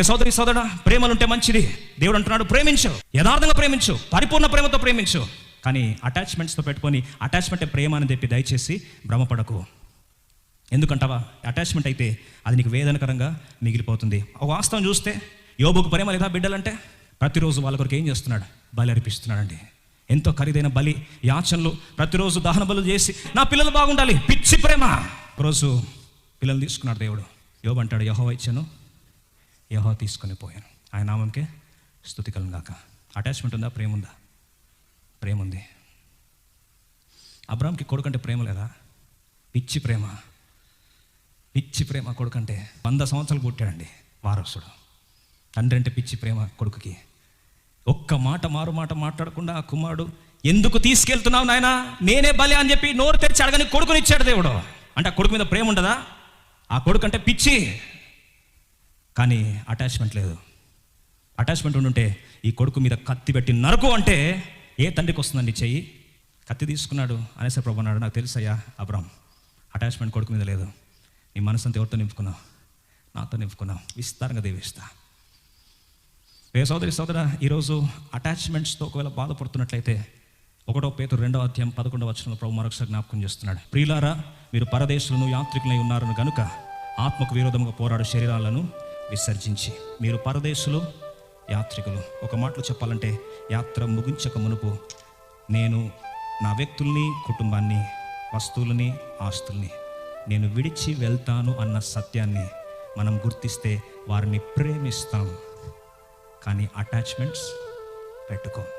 సోదరి సోదరుడా, ప్రేమలుంటే మంచిది. దేవుడు అంటున్నాడు ప్రేమించు, యథార్థంగా ప్రేమించు, పరిపూర్ణ ప్రేమతో ప్రేమించు. కానీ అటాచ్మెంట్స్తో పెట్టుకొని అటాచ్మెంటే ప్రేమ అని చెప్పి దయచేసి భ్రమపడకు. ఎందుకంటావా? అటాచ్మెంట్ అయితే అది నీకు వేదనకరంగా మిగిలిపోతుంది. ఒక వాస్తవం చూస్తే యోబుకు ప్రేమ లేదా బిడ్డలంటే ప్రతిరోజు వాళ్ళ కొరకు ఏం చేస్తున్నాడు? బలి అర్పిస్తున్నాడండి. ఎంతో ఖరీదైన బలి యాచనలు, ప్రతిరోజు దహన బలు చేసి నా పిల్లలు బాగుండాలి, పిచ్చి ప్రేమ. ఒకరోజు పిల్లలు తీసుకున్నాడు దేవుడు. యోబు అంటాడు, యెహోవా ఇచ్చాను, యెహోవా తీసుకొని పోయాను, ఆయన నామంకే స్తుతి కలుగును గాక. అటాచ్మెంట్ ఉందా? ప్రేమ ఉందా? ప్రేమ ఉంది. అబ్రాహాంకి కొడుకంటే ప్రేమ లేదా? పిచ్చి ప్రేమ, పిచ్చి ప్రేమ. కొడుకంటే 100 సంవత్సరాలు పుట్టాడండి వారసుడు. తండ్రి అంటే పిచ్చి ప్రేమ కొడుకుకి. ఒక్క మాట మారు మాట మాట్లాడకుండా ఆ కుమారుడు, ఎందుకు తీసుకెళ్తున్నావు నాయనా, నేనే బలి అని చెప్పి నోరు తెరిచి అడగని కొడుకునిచ్చాడు దేవుడు. అంటే ఆ కొడుకు మీద ప్రేమ ఉండదా? ఆ కొడుకు అంటే పిచ్చి. కానీ అటాచ్మెంట్ లేదు. అటాచ్మెంట్ ఉండుంటే ఈ కొడుకు మీద కత్తి పెట్టి నరకు అంటే ఏ తండ్రికి వస్తుందండి చెయ్యి? కత్తి తీసుకున్నాడు అనేసి ప్రభు అన్నాడు, నాకు తెలుసయ్యా అబ్రాహాం, అటాచ్మెంట్ కొడుకు మీద లేదు. నీ మనసు అంతా ఎవరితో నింపుకున్నావు? నాతో నింపుకున్నావు, విస్తారంగా దీవిస్తా. సోదరి సోదరా, ఈరోజు అటాచ్మెంట్స్తో ఒకవేళ బాధపడుతున్నట్లయితే 1 పేతురు 2:11 ప్రభు మరొకసారి జ్ఞాపకం చేస్తున్నాడు. ప్రియులారా, మీరు పరదేశులను యాత్రికులై ఉన్నారని గనుక ఆత్మకు విరోధంగా పోరాడు శరీరాలను విసర్జించి. మీరు పరదేశులు, యాత్రికులు. ఒక మాటలో చెప్పాలంటే యాత్ర ముగించక మునుపు నేను నా వ్యక్తుల్ని, కుటుంబాన్ని, వస్తువులని, ఆస్తుల్ని నేను విడిచి వెళ్తాను అన్న సత్యాన్ని మనం గుర్తిస్తే వారిని ప్రేమిస్తాం. కానీ అటాచ్మెంట్స్ పెట్టుకో.